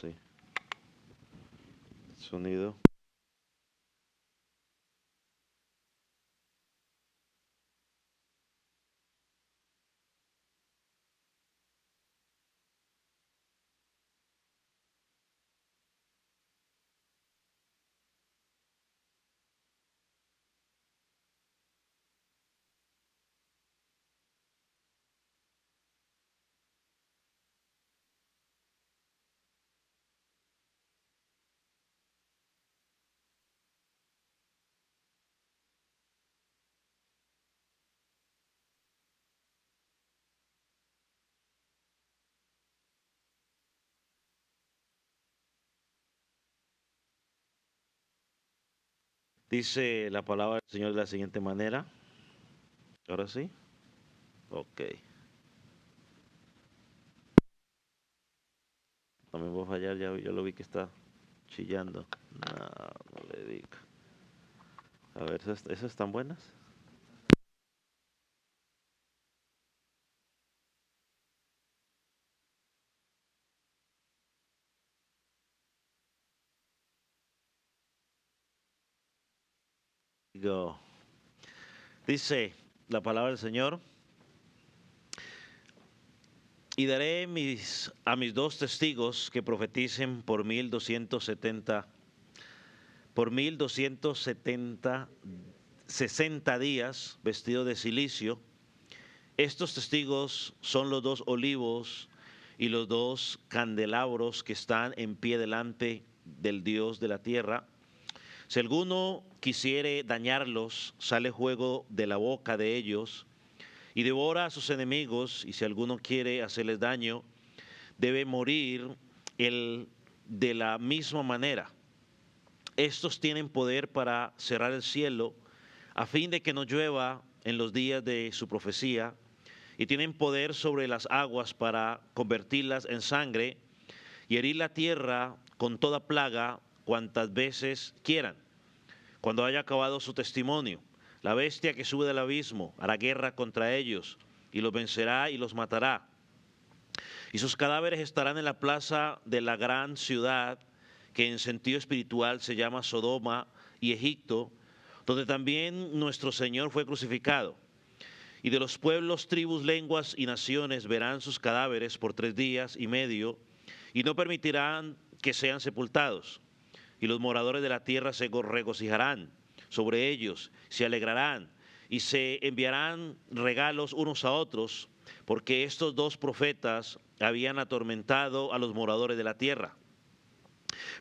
Sí, sonido. Dice la palabra del Señor de la siguiente manera. Ahora sí. Ok. No me voy a fallar, ya lo vi que está chillando. No, no le digo. A ver, ¿esas están buenas? Go. Dice la palabra del Señor. Y daré a mis dos testigos que profeticen por 1270, 60 días vestidos de silicio. Estos testigos son los dos olivos y los dos candelabros que están en pie delante del Dios de la tierra. Si alguno quisiere dañarlos, sale fuego de la boca de ellos y devora a sus enemigos, y si alguno quiere hacerles daño, debe morir él de la misma manera. Estos tienen poder para cerrar el cielo a fin de que no llueva en los días de su profecía, y tienen poder sobre las aguas para convertirlas en sangre y herir la tierra con toda plaga cuantas veces quieran. Cuando haya acabado su testimonio, la bestia que sube del abismo hará guerra contra ellos y los vencerá y los matará. Y sus cadáveres estarán en la plaza de la gran ciudad, que en sentido espiritual se llama Sodoma y Egipto, donde también nuestro Señor fue crucificado. Y de los pueblos, tribus, lenguas y naciones verán sus cadáveres por 3 días y medio, y no permitirán que sean sepultados. Y los moradores de la tierra se regocijarán sobre ellos, se alegrarán y se enviarán regalos unos a otros, porque estos dos profetas habían atormentado a los moradores de la tierra.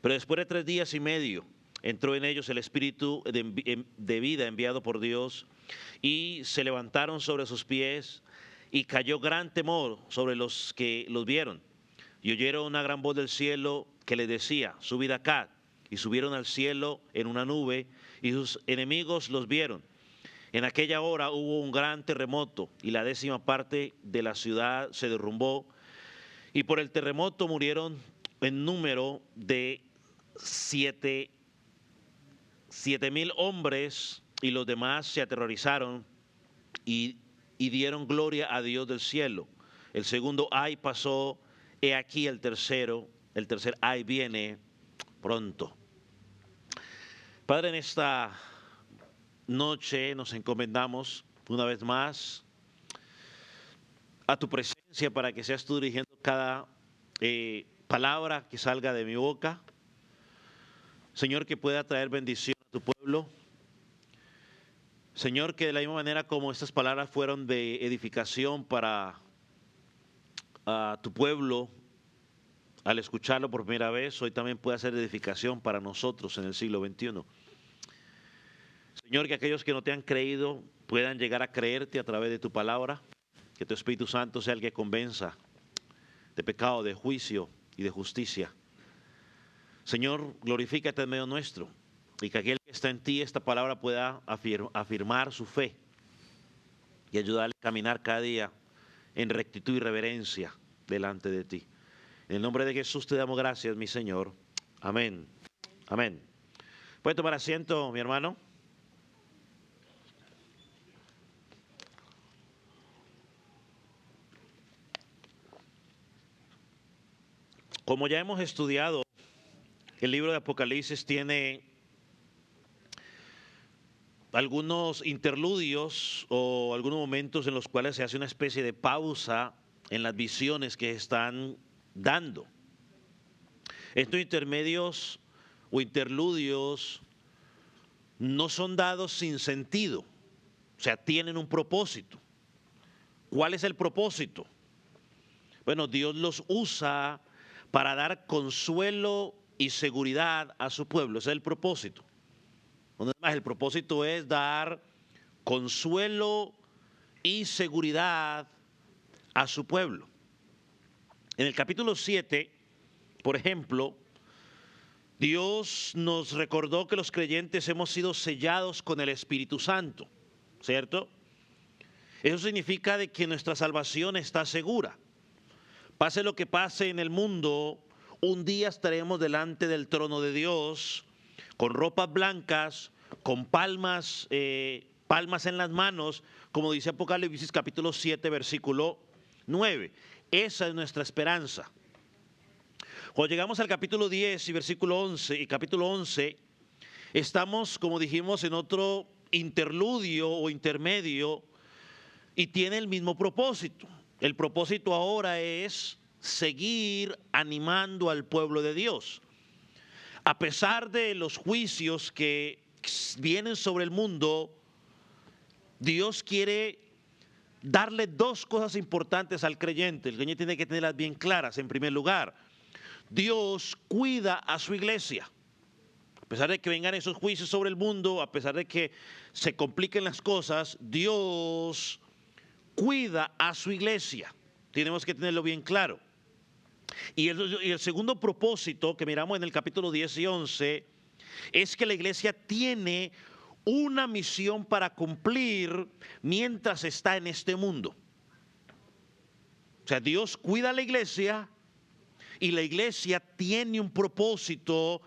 Pero después de 3 días y medio entró en ellos el espíritu de vida enviado por Dios, y se levantaron sobre sus pies, y cayó gran temor sobre los que los vieron. Y oyeron una gran voz del cielo que les decía: subid acá. Y subieron al cielo en una nube, y sus enemigos los vieron. En aquella hora hubo un gran terremoto, y la 10ª parte de la ciudad se derrumbó, y por el terremoto murieron en número de 7.000 hombres, y los demás se aterrorizaron y, y dieron gloria a Dios del cielo. El segundo ay pasó, he aquí el tercer ay viene pronto. Padre, en esta noche nos encomendamos una vez más a tu presencia, para que seas tú dirigiendo cada palabra que salga de mi boca. Señor, que pueda traer bendición a tu pueblo. Señor, que de la misma manera como estas palabras fueron de edificación para tu pueblo al escucharlo por primera vez, hoy también pueda ser de edificación para nosotros en el siglo XXI. Señor, que aquellos que no te han creído puedan llegar a creerte a través de tu palabra, que tu Espíritu Santo sea el que convenza de pecado, de juicio y de justicia. Señor, glorifícate en medio nuestro, y que aquel que está en ti, esta palabra pueda afirmar su fe y ayudarle a caminar cada día en rectitud y reverencia delante de ti. En el nombre de Jesús te damos gracias, mi Señor. Amén. Amén. ¿Puede tomar asiento, mi hermano? Como ya hemos estudiado, el libro de Apocalipsis tiene algunos interludios o algunos momentos en los cuales se hace una especie de pausa en las visiones que están dando. Estos intermedios o interludios no son dados sin sentido, o sea, tienen un propósito. ¿Cuál es el propósito? Bueno, Dios los usa para dar consuelo y seguridad a su pueblo. Ese es el propósito. El propósito es dar consuelo y seguridad a su pueblo. En el capítulo 7, por ejemplo, Dios nos recordó que los creyentes hemos sido sellados con el Espíritu Santo, ¿cierto? Eso significa de que nuestra salvación está segura. Pase lo que pase en el mundo, un día estaremos delante del trono de Dios con ropas blancas, con palmas en las manos, como dice Apocalipsis capítulo 7, versículo 9. Esa es nuestra esperanza. Cuando llegamos al capítulo 10 y versículo 11 y capítulo 11, estamos, como dijimos, en otro interludio o intermedio y tiene el mismo propósito. El propósito ahora es seguir animando al pueblo de Dios. A pesar de los juicios que vienen sobre el mundo, Dios quiere darle dos cosas importantes al creyente. El creyente tiene que tenerlas bien claras. En primer lugar, Dios cuida a su iglesia. A pesar de que vengan esos juicios sobre el mundo, a pesar de que se compliquen las cosas, Dios cuida a su iglesia. Tenemos que tenerlo bien claro. Y el segundo propósito que miramos en el capítulo 10 y 11 es que la iglesia tiene una misión para cumplir mientras está en este mundo. O sea, Dios cuida a la iglesia y la iglesia tiene un propósito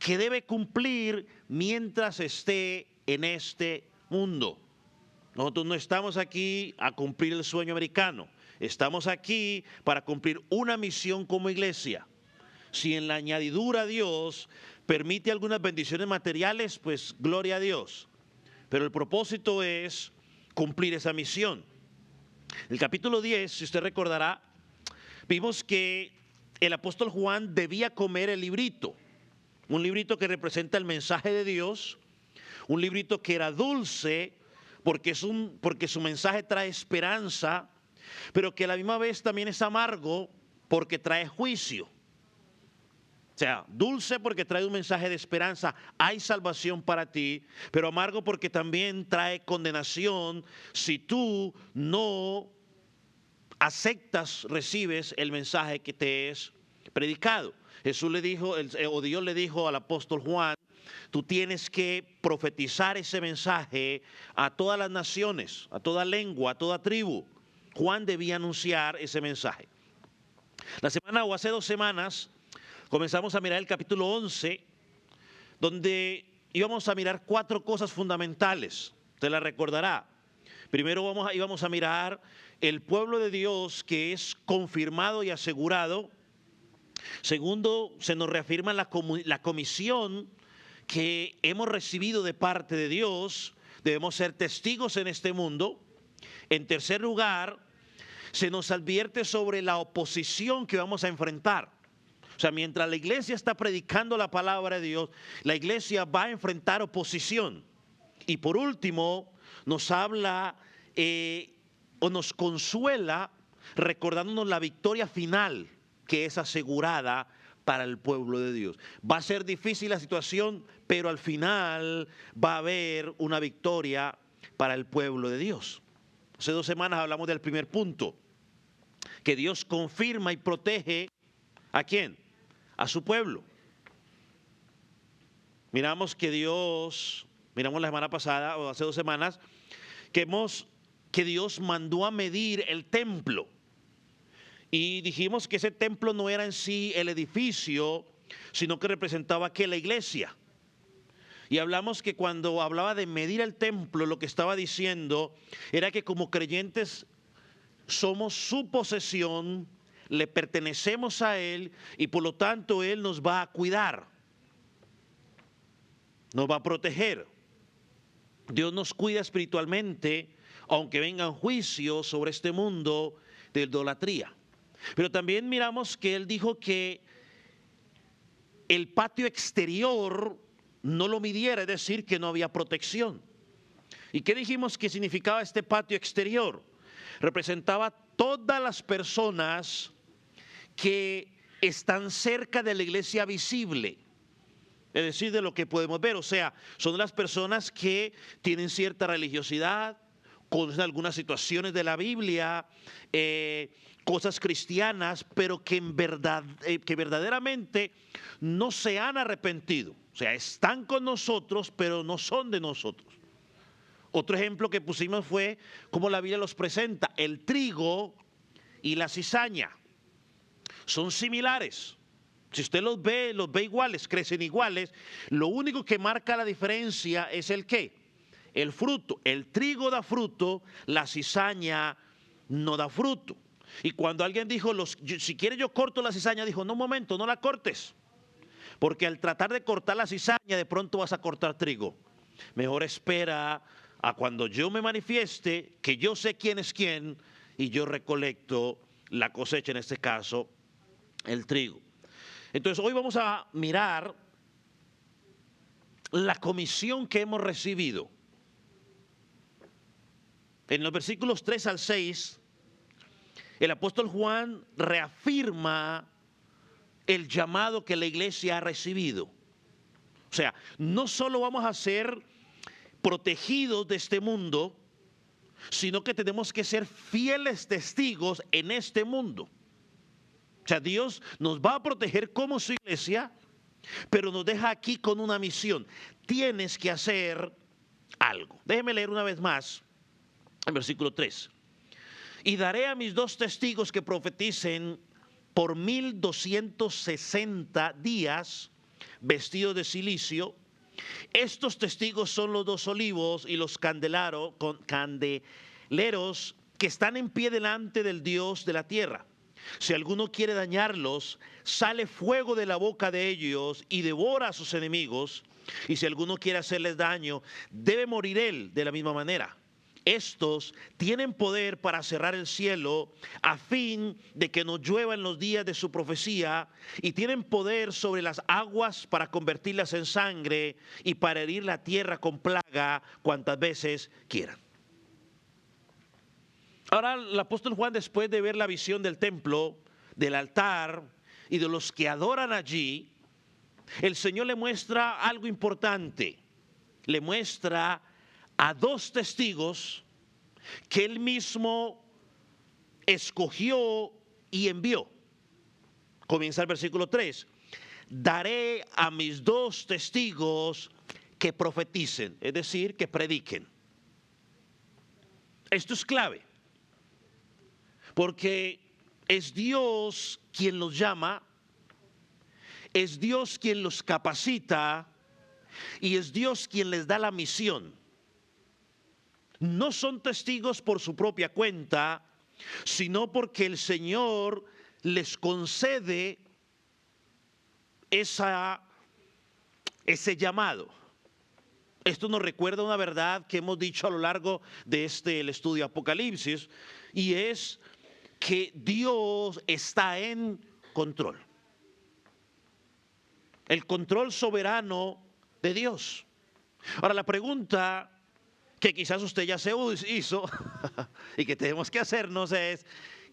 que debe cumplir mientras esté en este mundo. Nosotros no estamos aquí a cumplir el sueño americano. Estamos aquí para cumplir una misión como iglesia. Si en la añadidura Dios permite algunas bendiciones materiales, pues gloria a Dios. Pero el propósito es cumplir esa misión. El capítulo 10, si usted recordará, vimos que el apóstol Juan debía comer el librito. Un librito que representa el mensaje de Dios. Un librito que era dulce porque su mensaje trae esperanza, pero que a la misma vez también es amargo porque trae juicio. O sea, dulce porque trae un mensaje de esperanza, hay salvación para ti, pero amargo porque también trae condenación si tú no aceptas, recibes el mensaje que te es predicado. Jesús le dijo, o Dios le dijo al apóstol Juan, tú tienes que profetizar ese mensaje a todas las naciones, a toda lengua, a toda tribu. Juan debía anunciar ese mensaje. La semana o hace 2 semanas comenzamos a mirar el capítulo 11, donde íbamos a mirar 4 cosas fundamentales. Usted la recordará. Primero íbamos a mirar el pueblo de Dios que es confirmado y asegurado. Segundo, se nos reafirma la comisión que hemos recibido de parte de Dios. Debemos ser testigos en este mundo. En tercer lugar, se nos advierte sobre la oposición que vamos a enfrentar. O sea, mientras la iglesia está predicando la palabra de Dios, la iglesia va a enfrentar oposición. Y por último, nos habla o nos consuela recordándonos la victoria final que es asegurada para el pueblo de Dios. Va a ser difícil la situación, pero al final va a haber una victoria para el pueblo de Dios. Hace 2 semanas hablamos del primer punto, que Dios confirma y protege ¿a quién? A su pueblo. Miramos la semana pasada o hace 2 semanas, que Dios mandó a medir el templo. Y dijimos que ese templo no era en sí el edificio, sino que representaba que la iglesia. Y hablamos que cuando hablaba de medir el templo, lo que estaba diciendo era que como creyentes somos su posesión le pertenecemos a Él y por lo tanto Él nos va a cuidar, nos va a proteger. Dios nos cuida espiritualmente, aunque vengan juicios sobre este mundo de idolatría. Pero también miramos que Él dijo que el patio exterior no lo midiera, es decir, que no había protección. ¿Y qué dijimos que significaba este patio exterior? Representaba todas las personas que están cerca de la iglesia visible, es decir, de lo que podemos ver. O sea, son las personas que tienen cierta religiosidad, conocen algunas situaciones de la Biblia, cosas cristianas, pero que que verdaderamente no se han arrepentido. O sea, están con nosotros, pero no son de nosotros. Otro ejemplo que pusimos fue cómo la Biblia los presenta. El trigo y la cizaña son similares. Si usted los ve iguales, crecen iguales. Lo único que marca la diferencia es el ¿qué? El fruto. El trigo da fruto, la cizaña no da fruto. Y cuando alguien dijo, si quieres yo corto la cizaña, dijo, no, un momento, no la cortes. Porque al tratar de cortar la cizaña, de pronto vas a cortar trigo. Mejor espera a cuando yo me manifieste, que yo sé quién es quién, y yo recolecto la cosecha, en este caso, el trigo. Entonces, hoy vamos a mirar la comisión que hemos recibido. En los versículos 3 al 6, el apóstol Juan reafirma el llamado que la iglesia ha recibido. O sea, no solo vamos a ser protegidos de este mundo, sino que tenemos que ser fieles testigos en este mundo. O sea, Dios nos va a proteger como su iglesia, pero nos deja aquí con una misión. Tienes que hacer algo. Déjeme leer una vez más el versículo 3. Y daré a mis 2 testigos que profeticen por 1260 días vestidos de cilicio. Estos testigos son los 2 olivos y los candeleros que están en pie delante del Dios de la tierra. Si alguno quiere dañarlos, sale fuego de la boca de ellos y devora a sus enemigos. Y si alguno quiere hacerles daño, debe morir él de la misma manera. Estos tienen poder para cerrar el cielo a fin de que no llueva en los días de su profecía, y tienen poder sobre las aguas para convertirlas en sangre y para herir la tierra con plaga cuantas veces quieran. Ahora el apóstol Juan, después de ver la visión del templo, del altar y de los que adoran allí, el Señor le muestra algo importante. Le muestra a 2 testigos que él mismo escogió y envió. Comienza el versículo 3. Daré a mis 2 testigos que profeticen, es decir, que prediquen. Esto es clave, porque es Dios quien los llama, es Dios quien los capacita y es Dios quien les da la misión. No son testigos por su propia cuenta, sino porque el Señor les concede ese llamado. Esto nos recuerda una verdad que hemos dicho a lo largo de el estudio Apocalipsis, y es que Dios está en control. El control soberano de Dios. Ahora, la pregunta que quizás usted ya se hizo y que tenemos que hacernos es: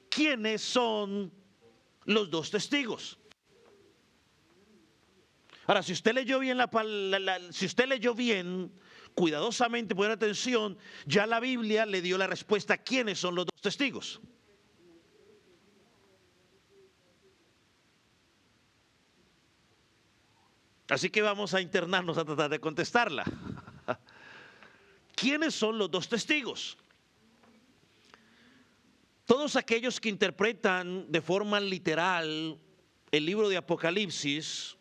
¿quiénes son los 2 testigos? Ahora, si usted leyó bien cuidadosamente, poner atención, ya la Biblia le dio la respuesta: ¿quiénes son los 2 testigos? Así que vamos a internarnos a tratar de contestarla. ¿Quiénes son los 2 testigos? Todos aquellos que interpretan de forma literal el libro de Apocalipsis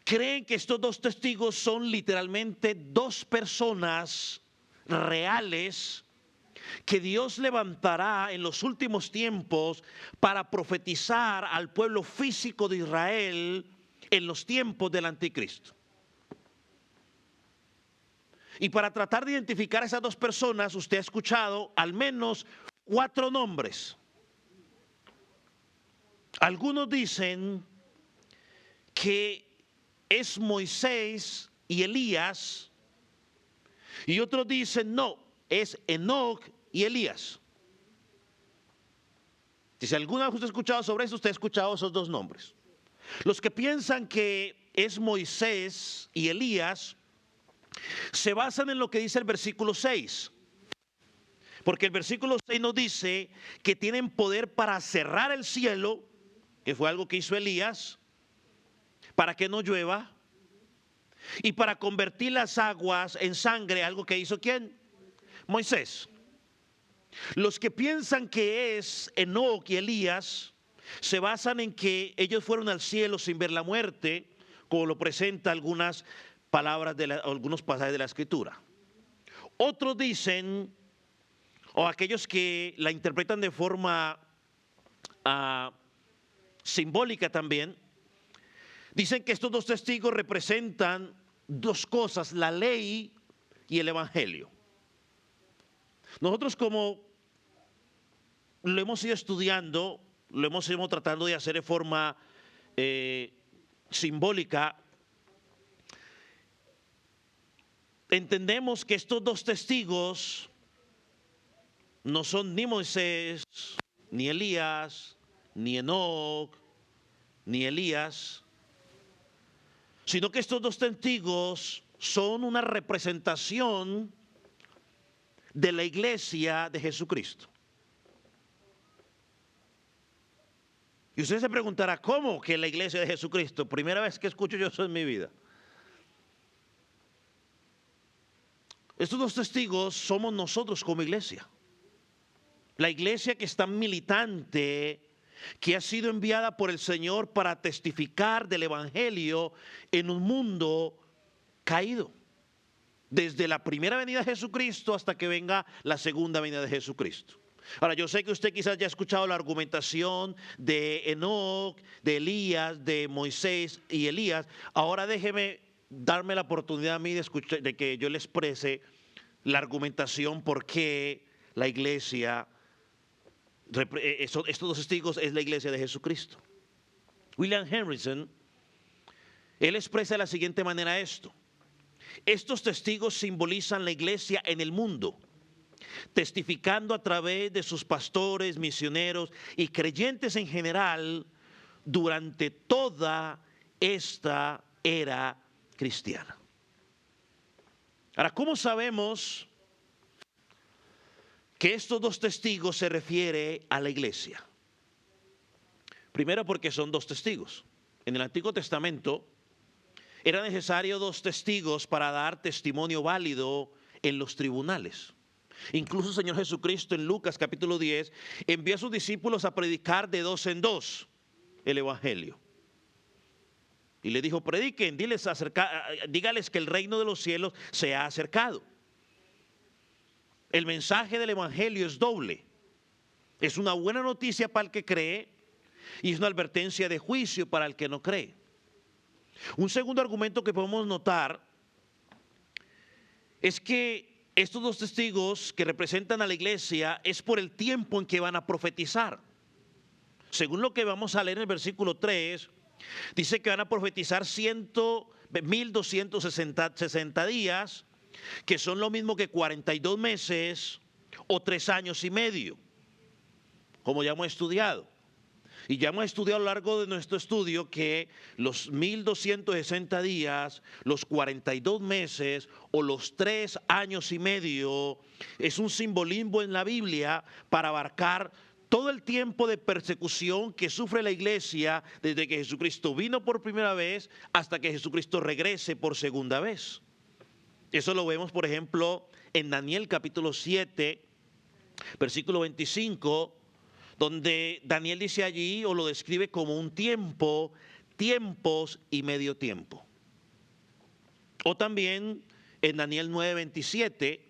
creen que estos 2 testigos son literalmente 2 personas reales que Dios levantará en los últimos tiempos para profetizar al pueblo físico de Israel en los tiempos del anticristo. Y para tratar de identificar a esas dos personas, usted ha escuchado al menos 4 nombres. Algunos dicen que es Moisés y Elías, y otros dicen no, es Enoc y Elías. Si alguna vez usted ha escuchado sobre eso, usted ha escuchado esos 2 nombres. Los que piensan que es Moisés y Elías se basan en lo que dice el versículo 6. Porque el versículo 6 nos dice que tienen poder para cerrar el cielo, que fue algo que hizo Elías, para que no llueva, y para convertir las aguas en sangre, algo que hizo ¿quién? Moisés. Los que piensan que es Enoc y Elías se basan en que ellos fueron al cielo sin ver la muerte, como lo presenta algunas palabras algunos pasajes de la Escritura. Otros dicen, o aquellos que la interpretan de forma simbólica también, dicen que estos 2 testigos representan 2 cosas, la ley y el evangelio. Nosotros, como lo hemos ido estudiando, lo hemos ido tratando de hacer de forma simbólica, entendemos que estos 2 testigos no son ni Moisés, ni Elías, ni Enoc, ni Elías, sino que estos 2 testigos son una representación de la iglesia de Jesucristo. Y usted se preguntará, ¿cómo que la iglesia de Jesucristo? Primera vez que escucho yo eso en mi vida. Estos 2 testigos somos nosotros como iglesia. La iglesia que está militante, que ha sido enviada por el Señor para testificar del evangelio en un mundo caído. Desde la primera venida de Jesucristo hasta que venga la segunda venida de Jesucristo. Ahora, yo sé que usted quizás ya ha escuchado la argumentación de Enoc, de Elías, de Moisés y Elías. Ahora déjeme darme la oportunidad a mí de que yo le exprese la argumentación por qué la iglesia, estos 2 testigos es la iglesia de Jesucristo. William Hendriksen, él expresa de la siguiente manera esto: estos testigos simbolizan la iglesia en el mundo, testificando a través de sus pastores, misioneros y creyentes en general durante toda esta era cristiana. Ahora, ¿cómo sabemos que estos 2 testigos se refiere a la iglesia? Primero, porque son 2 testigos. En el Antiguo Testamento era necesario 2 testigos para dar testimonio válido en los tribunales. Incluso el Señor Jesucristo en Lucas capítulo 10 envió a sus discípulos a predicar de 2 en 2 el evangelio. Y le dijo, prediquen, dígales que el reino de los cielos se ha acercado. El mensaje del evangelio es doble. Es una buena noticia para el que cree y es una advertencia de juicio para el que no cree. Un segundo argumento que podemos notar es que estos 2 testigos que representan a la iglesia es por el tiempo en que van a profetizar. Según lo que vamos a leer en el versículo 3, dice que van a profetizar 1260 días, que son lo mismo que 42 meses o 3 años y medio, como ya hemos estudiado. Y ya hemos estudiado a lo largo de nuestro estudio que los 1260 días, los 42 meses o los 3 años y medio es un simbolismo en la Biblia para abarcar todo el tiempo de persecución que sufre la iglesia desde que Jesucristo vino por primera vez hasta que Jesucristo regrese por segunda vez. Eso lo vemos, por ejemplo, en Daniel capítulo 7, versículo 25, donde Daniel dice allí, o lo describe como un tiempo, tiempos y medio tiempo. O también en Daniel 9:27,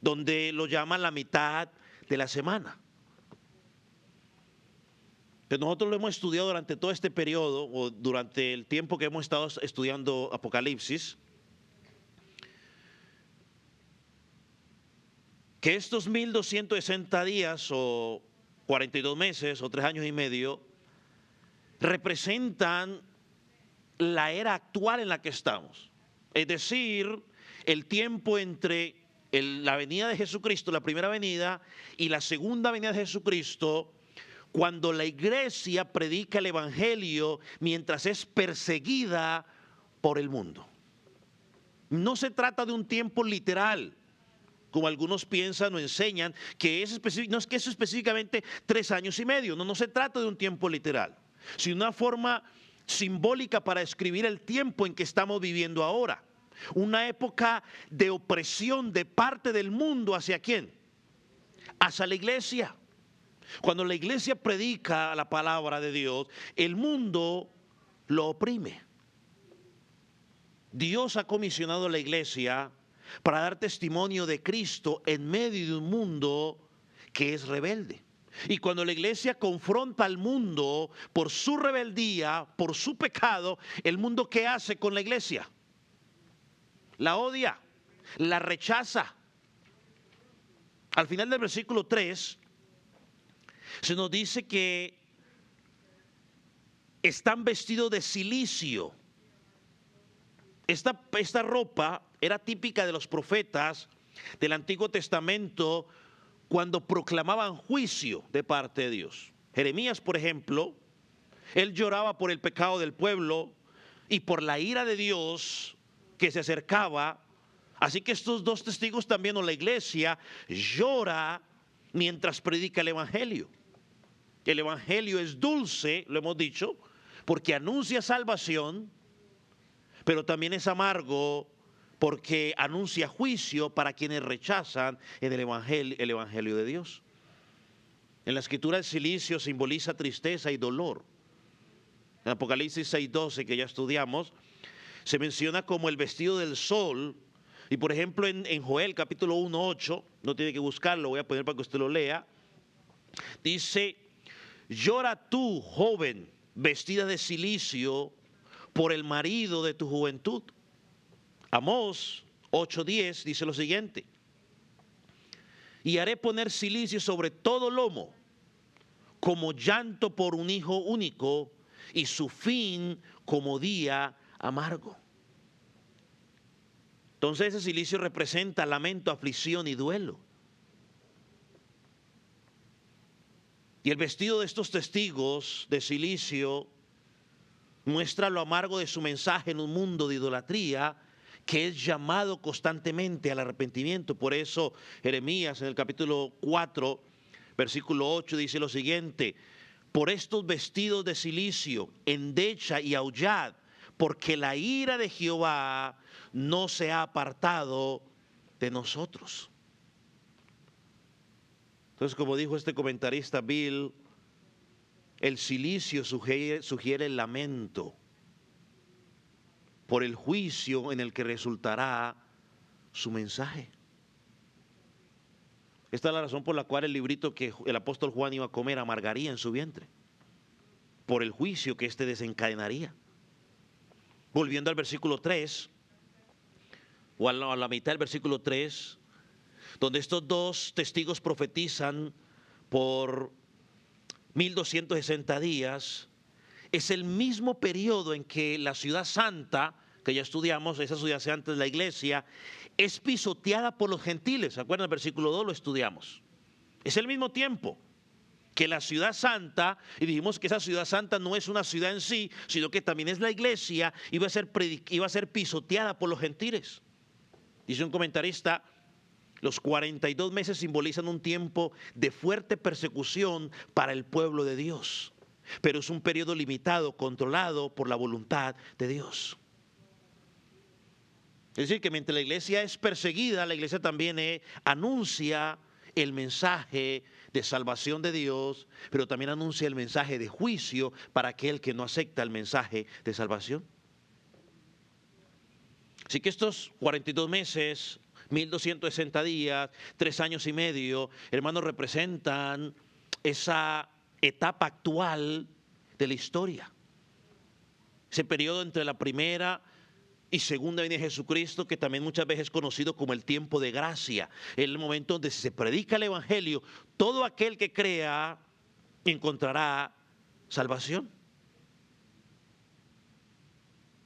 donde lo llaman la mitad de la semana. Pero nosotros lo hemos estudiado durante todo este periodo, o durante el tiempo que hemos estado estudiando Apocalipsis, que estos 1260 días o 42 meses o 3 años y medio representan la era actual en la que estamos. Es decir, el tiempo entre la venida de Jesucristo, la primera venida, y la segunda venida de Jesucristo, cuando la iglesia predica el evangelio mientras es perseguida por el mundo. No se trata de un tiempo literal, como algunos piensan o enseñan, no es que es específicamente 3 años y medio, no se trata de un tiempo literal, sino una forma simbólica para describir el tiempo en que estamos viviendo ahora. Una época de opresión de parte del mundo, ¿hacia quién? Hacia la iglesia. Cuando la iglesia predica la palabra de Dios, el mundo lo oprime. Dios ha comisionado a la iglesia para dar testimonio de Cristo en medio de un mundo que es rebelde. Y cuando la iglesia confronta al mundo por su rebeldía, por su pecado, el mundo, ¿qué hace con la iglesia? La odia, la rechaza. Al final del versículo 3 se nos dice que están vestidos de cilicio. Esta ropa era típica de los profetas del Antiguo Testamento cuando proclamaban juicio de parte de Dios. Jeremías, por ejemplo, él lloraba por el pecado del pueblo y por la ira de Dios que se acercaba. Así que estos dos testigos también, o la iglesia, llora mientras predica el evangelio. El evangelio es dulce, lo hemos dicho, porque anuncia salvación, pero también es amargo porque anuncia juicio para quienes rechazan el evangelio de Dios. En la escritura el cilicio simboliza tristeza y dolor. En Apocalipsis 6:12, que ya estudiamos, se menciona como el vestido del sol. Y por ejemplo en Joel capítulo 1:8, no tiene que buscarlo, voy a poner para que usted lo lea. Dice: llora tú, joven, vestida de cilicio, por el marido de tu juventud. Amós 8:10 dice lo siguiente: y haré poner cilicio sobre todo lomo, como llanto por un hijo único, y su fin como día amargo. Entonces ese cilicio representa lamento, aflicción y duelo. Y el vestido de estos testigos de cilicio muestra lo amargo de su mensaje en un mundo de idolatría que es llamado constantemente al arrepentimiento. Por eso Jeremías en el capítulo 4, versículo 8 dice lo siguiente: por estos vestidos de cilicio, endecha y aullad, porque la ira de Jehová no se ha apartado de nosotros. Entonces, como dijo este comentarista Bill, el cilicio sugiere el lamento por el juicio en el que resultará su mensaje. Esta es la razón por la cual el librito que el apóstol Juan iba a comer amargaría en su vientre, por el juicio que éste desencadenaría. Volviendo al versículo 3, o a la mitad del versículo 3, donde estos dos testigos profetizan por 1260 días, es el mismo periodo en que la ciudad santa, que ya estudiamos, esa ciudad santa es la iglesia, es pisoteada por los gentiles. ¿Se acuerdan? El versículo 2 lo estudiamos. Es el mismo tiempo que la ciudad santa, y dijimos que esa ciudad santa no es una ciudad en sí, sino que también es la iglesia, iba a ser pisoteada por los gentiles. Dice un comentarista: los 42 meses simbolizan un tiempo de fuerte persecución para el pueblo de Dios, pero es un periodo limitado, controlado por la voluntad de Dios. Es decir, que mientras la iglesia es perseguida, la iglesia también anuncia el mensaje de salvación de Dios, pero también anuncia el mensaje de juicio para aquel que no acepta el mensaje de salvación. Así que estos 42 meses 1260 días, 3 años y medio, hermanos, representan esa etapa actual de la historia. Ese periodo entre la primera y segunda venida de Jesucristo, que también muchas veces es conocido como el tiempo de gracia, el momento donde se predica el evangelio, todo aquel que crea encontrará salvación.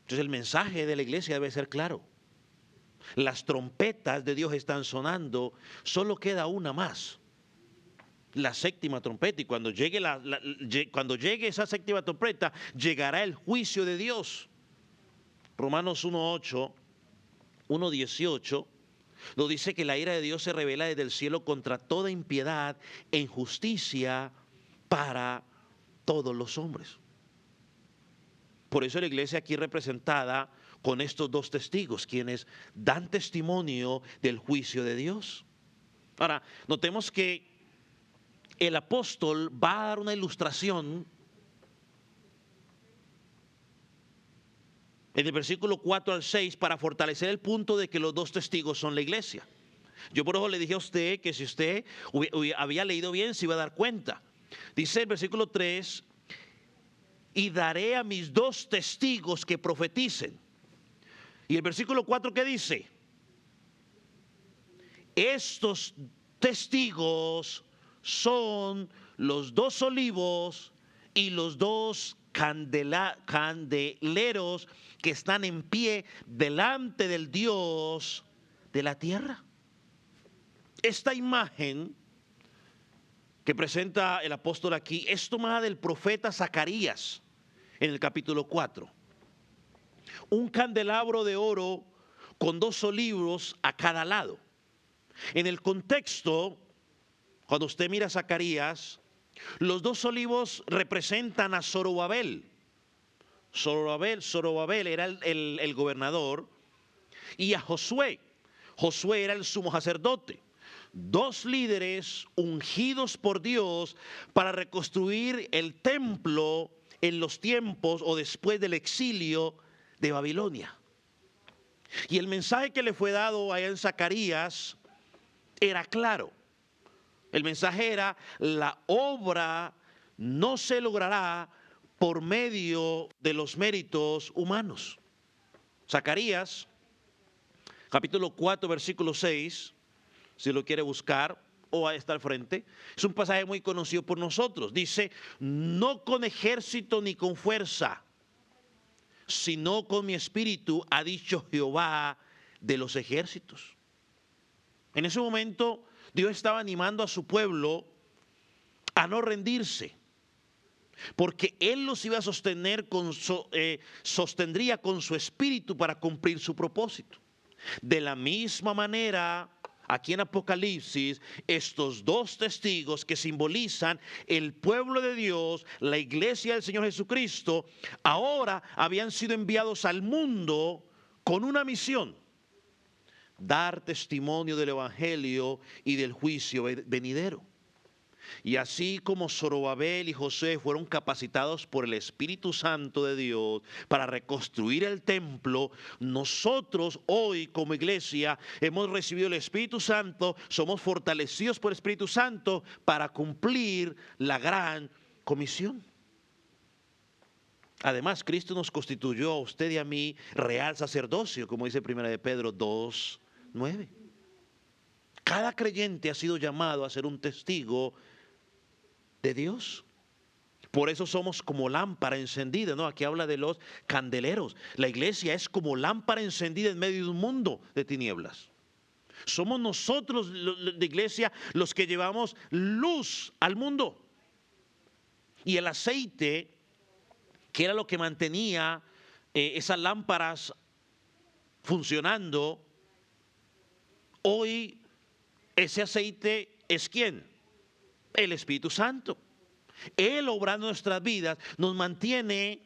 Entonces el mensaje de la iglesia debe ser claro. Las trompetas de Dios están sonando, solo queda una más, la séptima trompeta, y cuando llegue esa séptima trompeta, llegará el juicio de Dios. Romanos 1:8, 1:18, nos dice que la ira de Dios se revela desde el cielo contra toda impiedad e injusticia para todos los hombres. Por eso la iglesia aquí representada con estos dos testigos, quienes dan testimonio del juicio de Dios. Ahora, notemos que el apóstol va a dar una ilustración en el versículo 4 al 6 para fortalecer el punto de que los dos testigos son la iglesia. Yo por eso le dije a usted que si usted había leído bien se iba a dar cuenta. Dice el versículo 3, y daré a mis dos testigos que profeticen. Y el versículo 4, ¿qué dice? Estos testigos son los dos olivos y los dos candeleros que están en pie delante del Dios de la tierra. Esta imagen que presenta el apóstol aquí es tomada del profeta Zacarías en el capítulo 4. Un candelabro de oro con dos olivos a cada lado. En el contexto, cuando usted mira a Zacarías, los dos olivos representan a Zorobabel. Zorobabel era el gobernador, y a Josué. Josué era el sumo sacerdote. Dos líderes ungidos por Dios para reconstruir el templo en los tiempos o después del exilio de Babilonia. Y el mensaje que le fue dado allá en Zacarías era claro. El mensaje era: la obra no se logrará por medio de los méritos humanos. Zacarías, capítulo 4, versículo 6, si lo quiere buscar o está al frente, es un pasaje muy conocido por nosotros. Dice: no con ejército ni con fuerza, sino con mi espíritu, ha dicho Jehová de los ejércitos. En ese momento Dios estaba animando a su pueblo a no rendirse, porque Él los iba a sostener sostendría con su espíritu para cumplir su propósito. De la misma manera, aquí en Apocalipsis, estos dos testigos que simbolizan el pueblo de Dios, la iglesia del Señor Jesucristo, ahora habían sido enviados al mundo con una misión: dar testimonio del evangelio y del juicio venidero. Y así como Zorobabel y José fueron capacitados por el Espíritu Santo de Dios para reconstruir el templo, nosotros hoy como iglesia hemos recibido el Espíritu Santo, somos fortalecidos por el Espíritu Santo para cumplir la gran comisión. Además, Cristo nos constituyó a usted y a mí real sacerdocio, como dice 1 de Pedro 2:9. Cada creyente ha sido llamado a ser un testigo de Dios. Por eso somos como lámpara encendida, ¿no? Aquí habla de los candeleros. La iglesia es como lámpara encendida en medio de un mundo de tinieblas. Somos nosotros, la iglesia, los que llevamos luz al mundo. Y el aceite, que era lo que mantenía esas lámparas funcionando, hoy ese aceite es ¿quién? El Espíritu Santo. Él, obrando en nuestras vidas, nos mantiene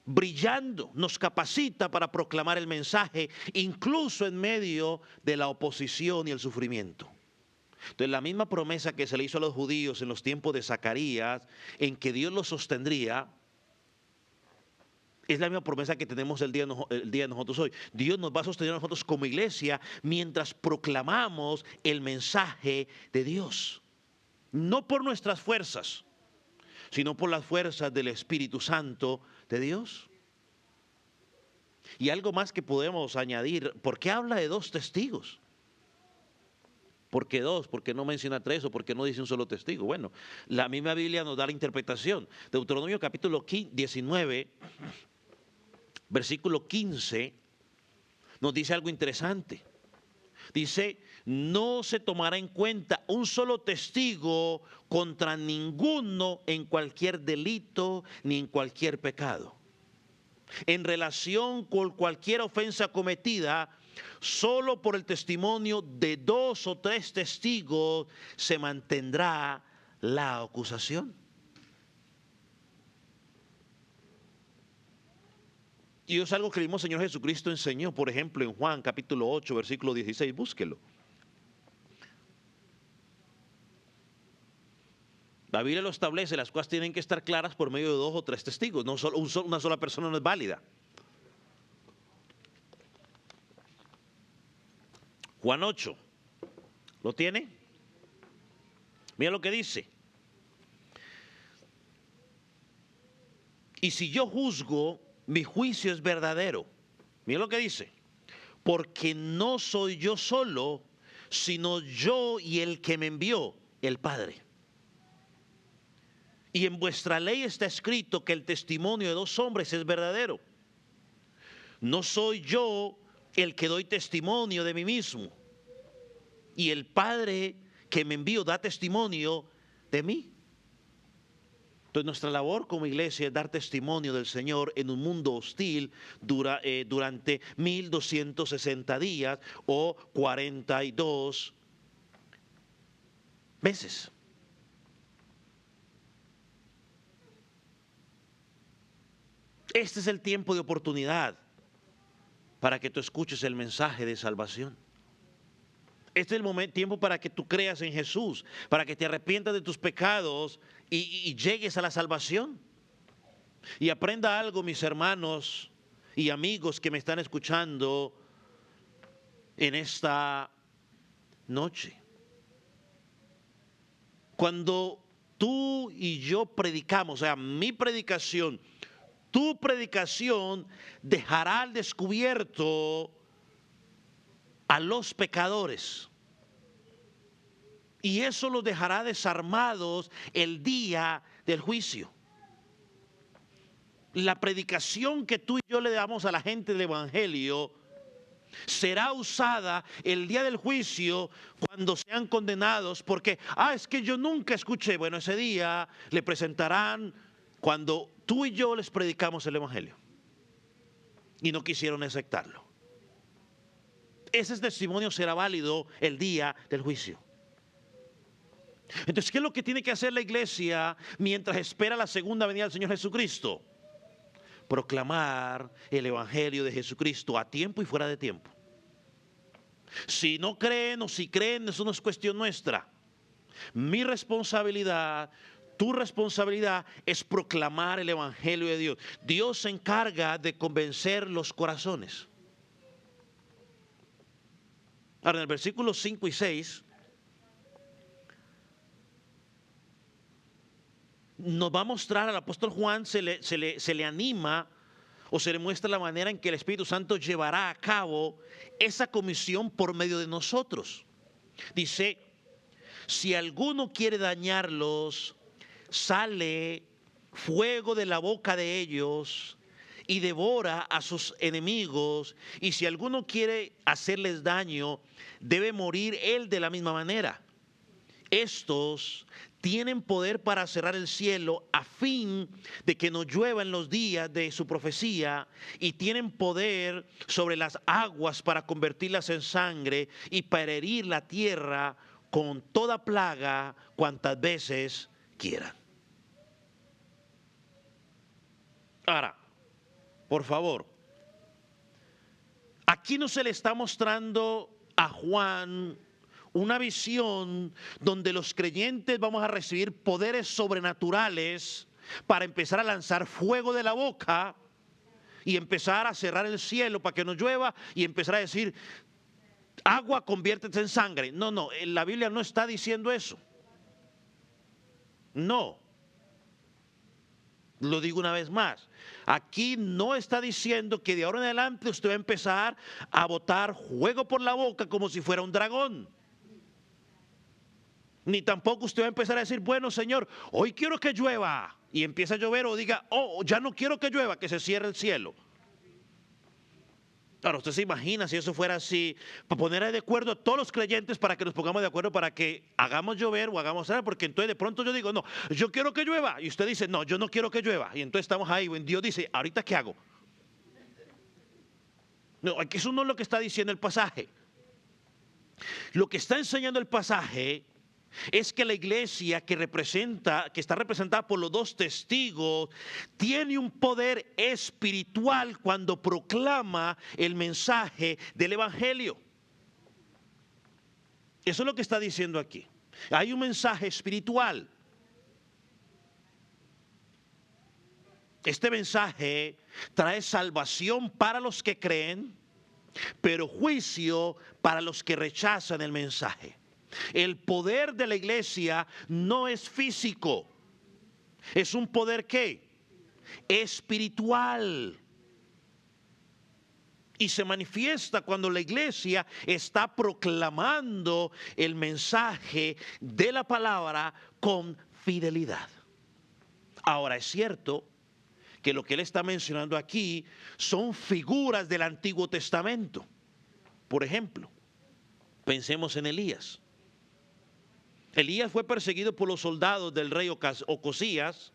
brillando, nos capacita para proclamar el mensaje, incluso en medio de la oposición y el sufrimiento. Entonces, la misma promesa que se le hizo a los judíos en los tiempos de Zacarías, en que Dios los sostendría, Es la misma promesa que tenemos el día de nosotros hoy. Dios nos va a sostener a nosotros como iglesia mientras proclamamos el mensaje de Dios. No por nuestras fuerzas, sino por las fuerzas del Espíritu Santo de Dios. Y algo más que podemos añadir, ¿por qué habla de 2 testigos? ¿Por qué 2? ¿Por qué no menciona 3? ¿O por qué no dice un solo testigo? Bueno, la misma Biblia nos da la interpretación. Deuteronomio capítulo 19, versículo 15, nos dice algo interesante. Dice, no se tomará en cuenta un solo testigo contra ninguno en cualquier delito ni en cualquier pecado. En relación con cualquier ofensa cometida, solo por el testimonio de 2 o 3 testigos se mantendrá la acusación. Y es algo que el mismo Señor Jesucristo enseñó, por ejemplo, en Juan capítulo 8, versículo 16, búsquelo. La Biblia lo establece, las cosas tienen que estar claras por medio de 2 o 3 testigos, no solo una sola persona no es válida. Juan 8, ¿lo tiene? Mira lo que dice. Y si yo juzgo, mi juicio es verdadero. Mira lo que dice. Porque no soy yo solo, sino yo y el que me envió, el Padre. Y en vuestra ley está escrito que el testimonio de 2 hombres es verdadero. No soy yo el que doy testimonio de mí mismo. Y el Padre que me envió da testimonio de mí. Entonces nuestra labor como iglesia es dar testimonio del Señor en un mundo hostil durante 1260 días o 42 meses. Este es el tiempo de oportunidad para que tú escuches el mensaje de salvación. Este es el tiempo para que tú creas en Jesús, para que te arrepientas de tus pecados y llegues a la salvación. Y aprenda algo, mis hermanos y amigos que me están escuchando en esta noche. Cuando tú y yo predicamos, o sea, mi predicación, tu predicación dejará al descubierto a los pecadores. Y eso los dejará desarmados el día del juicio. La predicación que tú y yo le damos a la gente del Evangelio será usada el día del juicio cuando sean condenados porque, es que yo nunca escuché. Bueno, ese día le presentarán cuando tú y yo les predicamos el Evangelio y no quisieron aceptarlo. Ese testimonio será válido el día del juicio. Entonces, ¿qué es lo que tiene que hacer la iglesia mientras espera la segunda venida del Señor Jesucristo? Proclamar el Evangelio de Jesucristo a tiempo y fuera de tiempo. Si no creen o si creen, eso no es cuestión nuestra. Mi responsabilidad, tu responsabilidad es proclamar el Evangelio de Dios. Dios se encarga de convencer los corazones. Ahora, en el versículo 5 y 6, nos va a mostrar al apóstol Juan, se le anima o se le muestra la manera en que el Espíritu Santo llevará a cabo esa comisión por medio de nosotros. Dice, si alguno quiere dañarlos, sale fuego de la boca de ellos y devora a sus enemigos, y si alguno quiere hacerles daño, debe morir él de la misma manera. Estos tienen poder para cerrar el cielo a fin de que no llueva en los días de su profecía, y tienen poder sobre las aguas para convertirlas en sangre y para herir la tierra con toda plaga cuantas veces quieran. Ahora, por favor, aquí no se le está mostrando a Juan una visión donde los creyentes vamos a recibir poderes sobrenaturales para empezar a lanzar fuego de la boca y empezar a cerrar el cielo para que no llueva y empezar a decir, agua conviértete en sangre. No, no, la Biblia no está diciendo eso. No. Lo digo una vez más. Aquí no está diciendo que de ahora en adelante usted va a empezar a botar fuego por la boca como si fuera un dragón. Ni tampoco usted va a empezar a decir, bueno, Señor, hoy quiero que llueva. Y empieza a llover, o diga, oh, ya no quiero que llueva, que se cierre el cielo. Ahora, usted se imagina si eso fuera así, para poner de acuerdo a todos los creyentes para que nos pongamos de acuerdo para que hagamos llover o hagamos nada, porque entonces de pronto yo digo, no, yo quiero que llueva, y usted dice, no, yo no quiero que llueva, y entonces estamos ahí, y Dios dice, ¿ahorita qué hago? No, eso no es lo que está diciendo el pasaje. Lo que está enseñando el pasaje es que la iglesia que está representada por los dos testigos, tiene un poder espiritual cuando proclama el mensaje del evangelio. Eso es lo que está diciendo aquí. Hay un mensaje espiritual. Este mensaje trae salvación para los que creen, pero juicio para los que rechazan el mensaje. El poder de la iglesia no es físico, es un poder ¿qué? Espiritual. Y se manifiesta cuando la iglesia está proclamando el mensaje de la palabra con fidelidad. Ahora, es cierto que lo que él está mencionando aquí son figuras del Antiguo Testamento. Por ejemplo, pensemos en Elías. Elías fue perseguido por los soldados del rey Ocosías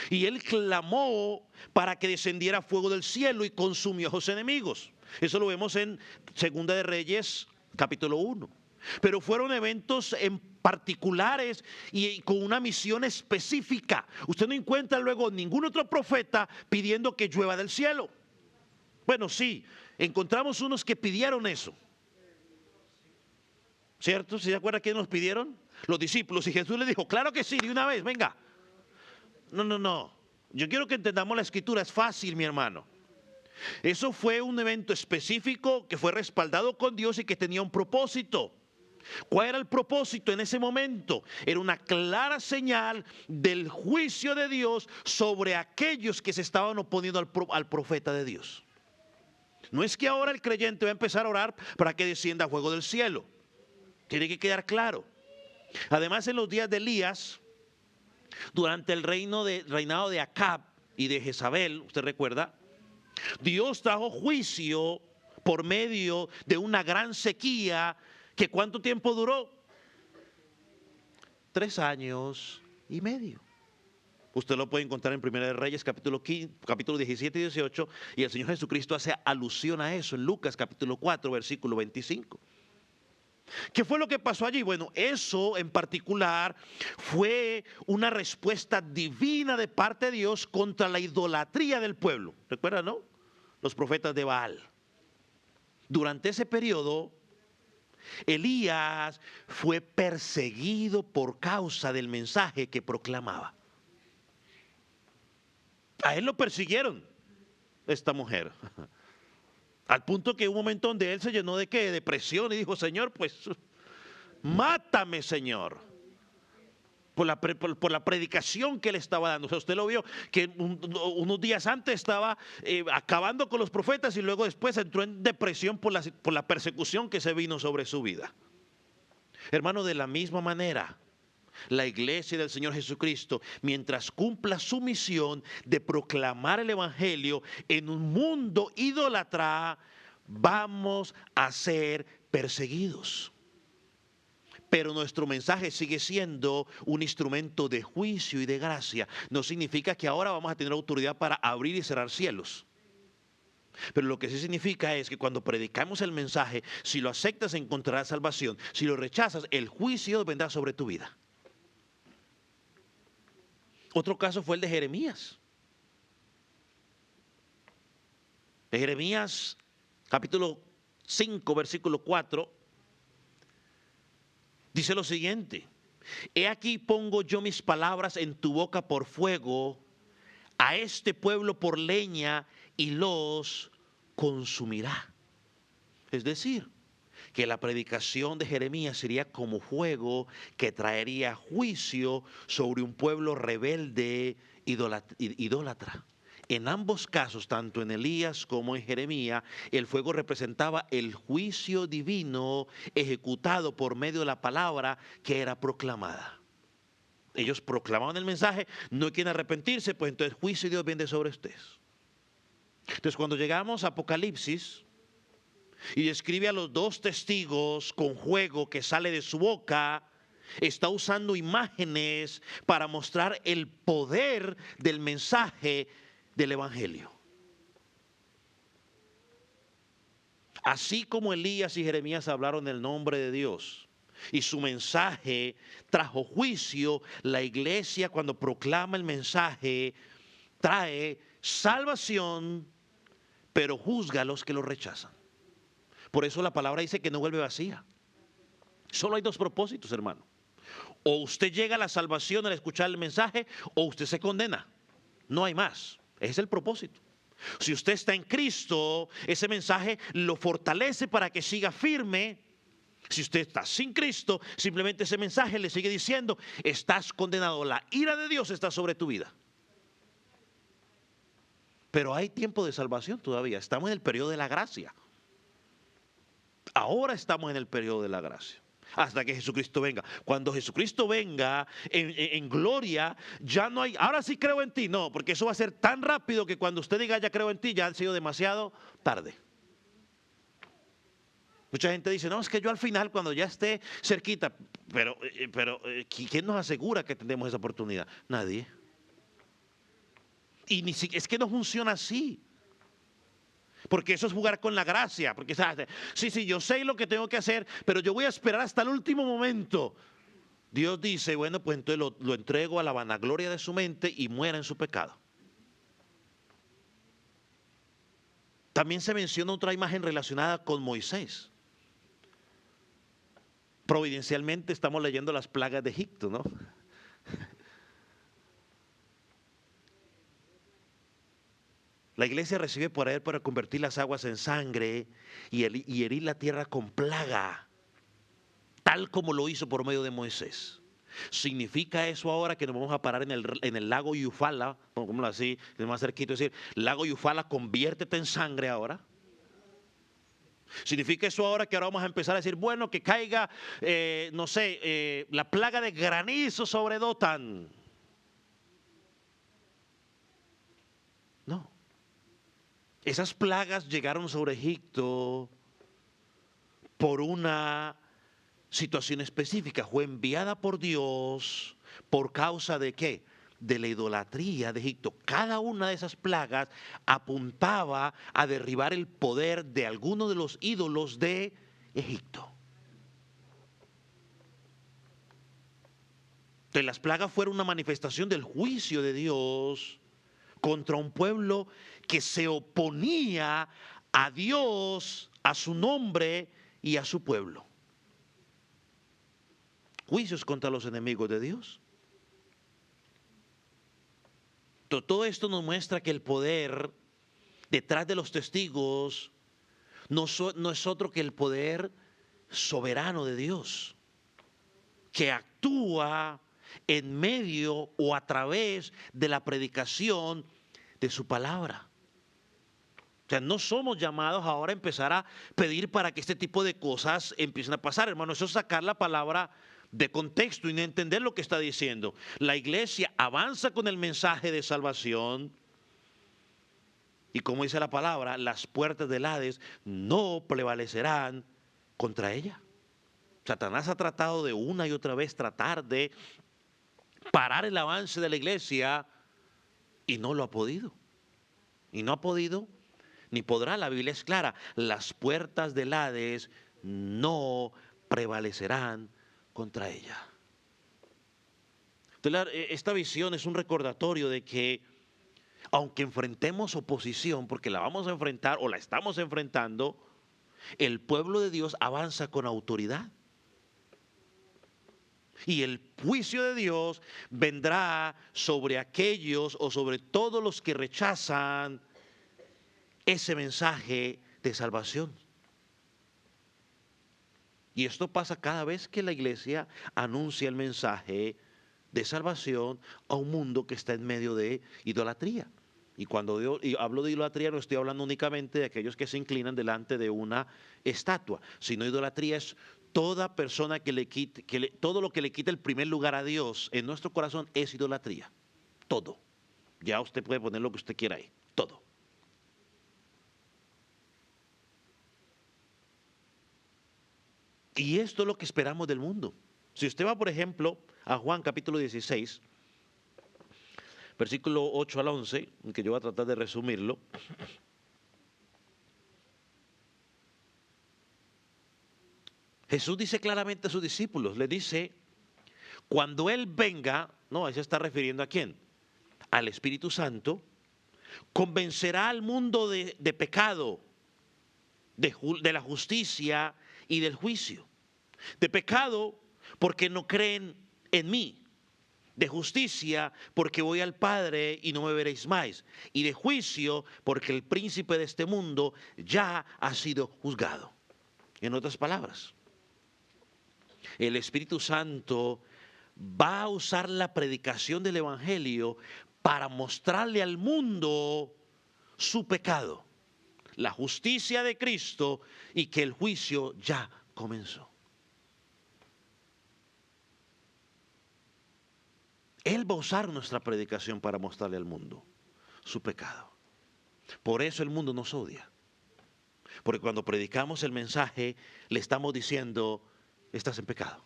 y él clamó para que descendiera fuego del cielo y consumió a sus enemigos. Eso lo vemos en Segunda de Reyes, capítulo 1. Pero fueron eventos en particulares y con una misión específica. Usted no encuentra luego ningún otro profeta pidiendo que llueva del cielo. Bueno, sí, encontramos unos que pidieron eso. ¿Cierto? ¿Se acuerda quién nos pidieron? Los discípulos. Y Jesús les dijo, claro que sí, de una vez, venga. No. Yo quiero que entendamos la escritura, es fácil, mi hermano. Eso fue un evento específico que fue respaldado con Dios y que tenía un propósito. ¿Cuál era el propósito en ese momento? Era una clara señal del juicio de Dios sobre aquellos que se estaban oponiendo al profeta de Dios. No es que ahora el creyente va a empezar a orar para que descienda fuego del cielo. Tiene que quedar claro. Además, en los días de Elías, durante el reinado de Acab y de Jezabel, usted recuerda, Dios trajo juicio por medio de una gran sequía que ¿cuánto tiempo duró? 3 años y medio. Usted lo puede encontrar en Primera de Reyes, capítulo 17 y 18, y el Señor Jesucristo hace alusión a eso en Lucas, capítulo 4, versículo 25. ¿Qué fue lo que pasó allí? Bueno, eso en particular fue una respuesta divina de parte de Dios contra la idolatría del pueblo. ¿Recuerdan, no? Los profetas de Baal. Durante ese periodo, Elías fue perseguido por causa del mensaje que proclamaba. A él lo persiguieron, esta mujer. Al punto que hubo un momento donde él se llenó de ¿qué? De depresión y dijo, Señor, pues mátame, Señor. Por la predicación que él estaba dando. O sea, usted lo vio que unos días antes estaba acabando con los profetas y luego después entró en depresión por la persecución que se vino sobre su vida. Hermano, de la misma manera, la iglesia del Señor Jesucristo, mientras cumpla su misión de proclamar el evangelio en un mundo idólatra, vamos a ser perseguidos. Pero nuestro mensaje sigue siendo un instrumento de juicio y de gracia. No significa que ahora vamos a tener autoridad para abrir y cerrar cielos. Pero lo que sí significa es que cuando predicamos el mensaje, si lo aceptas encontrarás salvación. Si lo rechazas, el juicio vendrá sobre tu vida. Otro caso fue el de Jeremías. De Jeremías, capítulo 5, versículo 4, dice lo siguiente: he aquí pongo yo mis palabras en tu boca por fuego, a este pueblo por leña y los consumirá. Es decir, que la predicación de Jeremías sería como fuego que traería juicio sobre un pueblo rebelde, idólatra. En ambos casos, tanto en Elías como en Jeremías, el fuego representaba el juicio divino ejecutado por medio de la palabra que era proclamada. Ellos proclamaban el mensaje, no quieren arrepentirse, pues entonces el juicio de Dios viene sobre ustedes. Entonces cuando llegamos a Apocalipsis y describe a los dos testigos con fuego que sale de su boca, está usando imágenes para mostrar el poder del mensaje del Evangelio. Así como Elías y Jeremías hablaron el nombre de Dios y su mensaje trajo juicio, la iglesia cuando proclama el mensaje trae salvación, pero juzga a los que lo rechazan. Por eso la palabra dice que no vuelve vacía. Solo hay dos propósitos, hermano. O usted llega a la salvación al escuchar el mensaje, o usted se condena. No hay más. Ese es el propósito. Si usted está en Cristo, ese mensaje lo fortalece para que siga firme. Si usted está sin Cristo, simplemente ese mensaje le sigue diciendo, estás condenado. La ira de Dios está sobre tu vida. Pero hay tiempo de salvación todavía. Estamos en el periodo de la gracia. Ahora estamos en el periodo de la gracia. Hasta que Jesucristo venga. Cuando Jesucristo venga en gloria, ya no hay, ahora sí creo en ti. No, porque eso va a ser tan rápido que cuando usted diga ya creo en ti, ya ha sido demasiado tarde. Mucha gente dice, no, es que yo al final cuando ya esté cerquita, pero ¿quién nos asegura que tendremos esa oportunidad? Nadie. Y ni siquiera, es que no funciona así. Porque eso es jugar con la gracia. Porque sí, yo sé lo que tengo que hacer, pero yo voy a esperar hasta el último momento. Dios dice, bueno, pues entonces lo entrego a la vanagloria de su mente y muera en su pecado. También se menciona otra imagen relacionada con Moisés. Providencialmente estamos leyendo las plagas de Egipto, ¿no? La iglesia recibe poder para convertir las aguas en sangre y herir la tierra con plaga, tal como lo hizo por medio de Moisés. ¿Significa eso ahora que nos vamos a parar en el lago Yufala? Como así, es más cerquito decir, lago Yufala, conviértete en sangre ahora. ¿Significa eso ahora que ahora vamos a empezar a decir, bueno, que caiga, la plaga de granizo sobre Dothan? No. Esas plagas llegaron sobre Egipto por una situación específica. Fue enviada por Dios por causa de ¿qué? De la idolatría de Egipto. Cada una de esas plagas apuntaba a derribar el poder de alguno de los ídolos de Egipto. Entonces las plagas fueron una manifestación del juicio de Dios contra un pueblo que se oponía a Dios, a su nombre y a su pueblo. Juicios contra los enemigos de Dios. Todo esto nos muestra que el poder detrás de los testigos no es otro que el poder soberano de Dios, que actúa en medio o a través de la predicación de su palabra. O sea, no somos llamados ahora a empezar a pedir para que este tipo de cosas empiecen a pasar, hermano. Eso es sacar la palabra de contexto y no entender lo que está diciendo. La iglesia avanza con el mensaje de salvación y como dice la palabra, las puertas del Hades no prevalecerán contra ella. Satanás ha tratado de una y otra vez tratar de parar el avance de la iglesia y no lo ha podido. Y no ha podido ni podrá. La Biblia es clara, las puertas del Hades no prevalecerán contra ella. Entonces, esta visión es un recordatorio de que aunque enfrentemos oposición, porque la vamos a enfrentar o la estamos enfrentando, el pueblo de Dios avanza con autoridad. Y el juicio de Dios vendrá sobre aquellos o sobre todos los que rechazan ese mensaje de salvación. Y esto pasa cada vez que la iglesia anuncia el mensaje de salvación a un mundo que está en medio de idolatría. Y cuando y hablo de idolatría no estoy hablando únicamente de aquellos que se inclinan delante de una estatua, sino idolatría es toda persona que le quite, todo lo que le quita el primer lugar a Dios en nuestro corazón es idolatría. Todo. Ya usted puede poner lo que usted quiera ahí. Todo. Y esto es lo que esperamos del mundo. Si usted va, por ejemplo, a Juan capítulo 16, versículo 8 al 11, que yo voy a tratar de resumirlo. Jesús dice claramente a sus discípulos, le dice, cuando Él venga, no, ahí se está refiriendo a quién, al Espíritu Santo, convencerá al mundo de pecado, de la justicia y del juicio. De pecado porque no creen en mí. De justicia porque voy al Padre y no me veréis más. Y de juicio porque el príncipe de este mundo ya ha sido juzgado. En otras palabras, el Espíritu Santo va a usar la predicación del Evangelio para mostrarle al mundo su pecado, la justicia de Cristo y que el juicio ya comenzó. Él va a usar nuestra predicación para mostrarle al mundo su pecado. Por eso el mundo nos odia. Porque cuando predicamos el mensaje, le estamos diciendo, estás en pecado.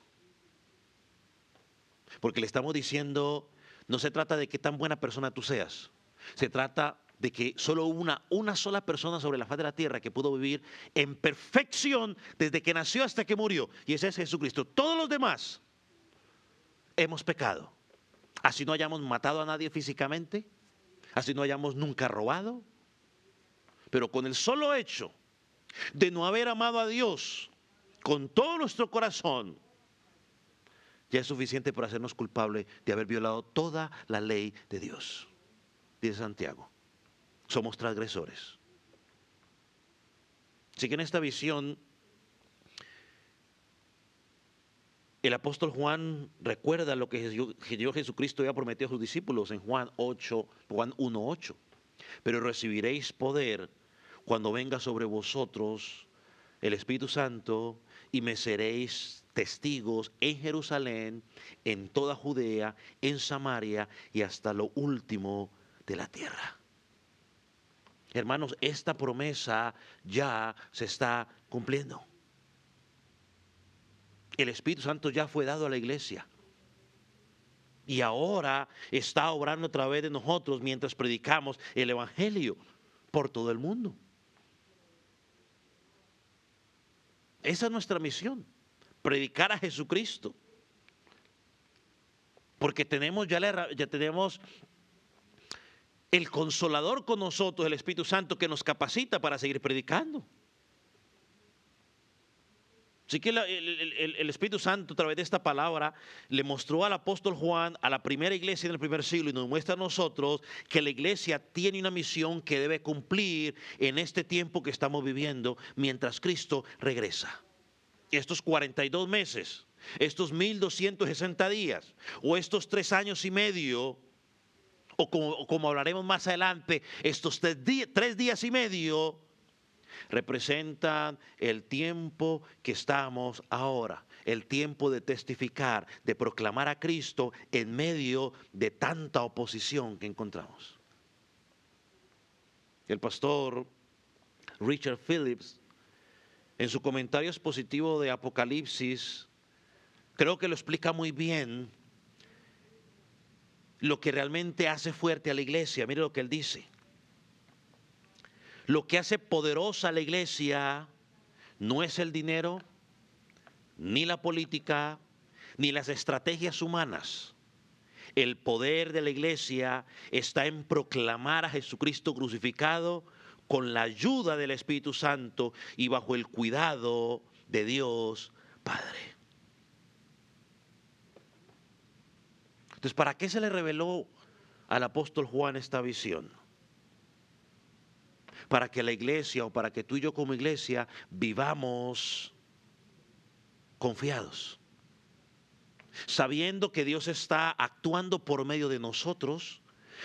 Porque le estamos diciendo, no se trata de qué tan buena persona tú seas. Se trata de que solo una sola persona sobre la faz de la tierra que pudo vivir en perfección desde que nació hasta que murió. Y ese es Jesucristo. Todos los demás hemos pecado. Así no hayamos matado a nadie físicamente, así no hayamos nunca robado, pero con el solo hecho de no haber amado a Dios con todo nuestro corazón, ya es suficiente para hacernos culpables de haber violado toda la ley de Dios. Dice Santiago, somos transgresores. Así que en esta visión, el apóstol Juan recuerda lo que Dios Jesucristo había prometido a sus discípulos en Juan 1:8. Pero recibiréis poder cuando venga sobre vosotros el Espíritu Santo y me seréis testigos en Jerusalén, en toda Judea, en Samaria y hasta lo último de la tierra. Hermanos, esta promesa ya se está cumpliendo. El Espíritu Santo ya fue dado a la iglesia. Y ahora está obrando a través de nosotros mientras predicamos el Evangelio por todo el mundo. Esa es nuestra misión, predicar a Jesucristo. Porque ya tenemos el Consolador con nosotros, el Espíritu Santo, que nos capacita para seguir predicando. Así que el Espíritu Santo a través de esta palabra le mostró al apóstol Juan, a la primera iglesia en el primer siglo, y nos muestra a nosotros que la iglesia tiene una misión que debe cumplir en este tiempo que estamos viviendo mientras Cristo regresa. Estos 42 meses, estos 1260 días o estos 3 años y medio, o como hablaremos más adelante, estos 3 días y medio, representan el tiempo que estamos ahora, el tiempo de testificar, de proclamar a Cristo en medio de tanta oposición que encontramos. El pastor Richard Phillips, en su comentario expositivo de Apocalipsis, creo que lo explica muy bien lo que realmente hace fuerte a la iglesia. Mire lo que él dice. Lo que hace poderosa a la iglesia no es el dinero, ni la política, ni las estrategias humanas. El poder de la iglesia está en proclamar a Jesucristo crucificado con la ayuda del Espíritu Santo y bajo el cuidado de Dios Padre. Entonces, ¿para qué se le reveló al apóstol Juan esta visión? para que la iglesia o para que tú y yo como iglesia vivamos confiados, sabiendo que Dios está actuando por medio de nosotros,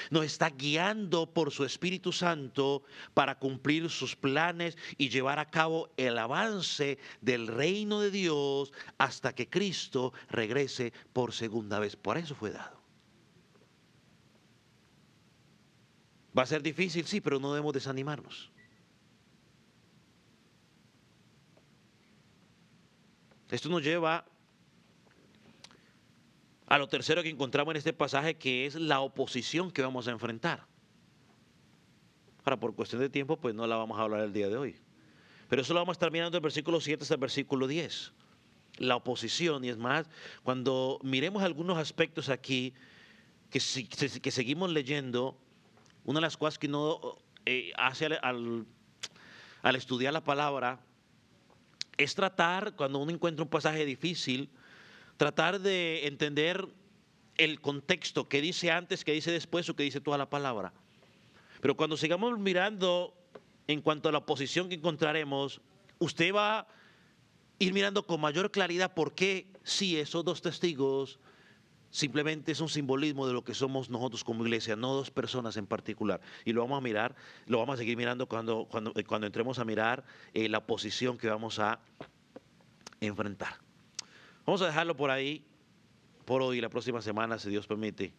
nos está guiando por su Espíritu Santo para cumplir sus planes y llevar a cabo el avance del reino de Dios hasta que Cristo regrese por segunda vez. Por eso fue dado. Va a ser difícil, sí, pero no debemos desanimarnos. Esto nos lleva a lo tercero que encontramos en este pasaje, que es la oposición que vamos a enfrentar. Ahora, por cuestión de tiempo, pues no la vamos a hablar el día de hoy. Pero eso lo vamos a estar mirando del versículo 7 hasta el versículo 10. La oposición, y es más, cuando miremos algunos aspectos aquí que seguimos leyendo, una de las cosas que uno hace al estudiar la palabra es tratar, cuando uno encuentra un pasaje difícil, tratar de entender el contexto, qué dice antes, qué dice después o qué dice toda la palabra. Pero cuando sigamos mirando en cuanto a la oposición que encontraremos, usted va a ir mirando con mayor claridad por qué sí esos dos testigos simplemente es un simbolismo de lo que somos nosotros como iglesia, no dos personas en particular. Y lo vamos a mirar, lo vamos a seguir mirando cuando entremos a mirar la oposición que vamos a enfrentar. Vamos a dejarlo por ahí, por hoy. La próxima semana, si Dios permite,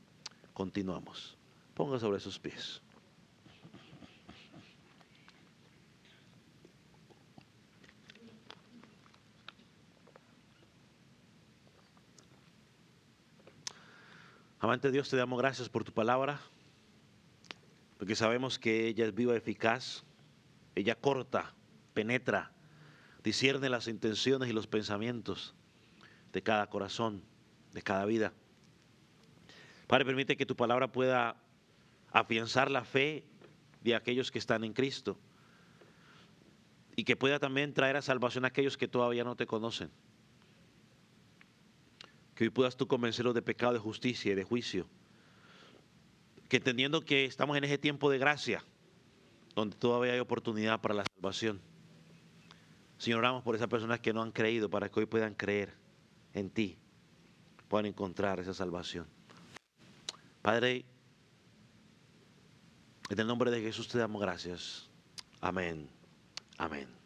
continuamos. Ponga sobre sus pies. Amante Dios, te damos gracias por tu palabra, porque sabemos que ella es viva, eficaz, ella corta, penetra, discierne las intenciones y los pensamientos de cada corazón, de cada vida. Padre, permite que tu palabra pueda afianzar la fe de aquellos que están en Cristo y que pueda también traer a salvación a aquellos que todavía no te conocen. Que hoy puedas tú convencerlos de pecado, de justicia y de juicio. Que entendiendo que estamos en ese tiempo de gracia, donde todavía hay oportunidad para la salvación. Señor, oramos por esas personas que no han creído, para que hoy puedan creer en ti, puedan encontrar esa salvación. Padre, en el nombre de Jesús te damos gracias. Amén. Amén.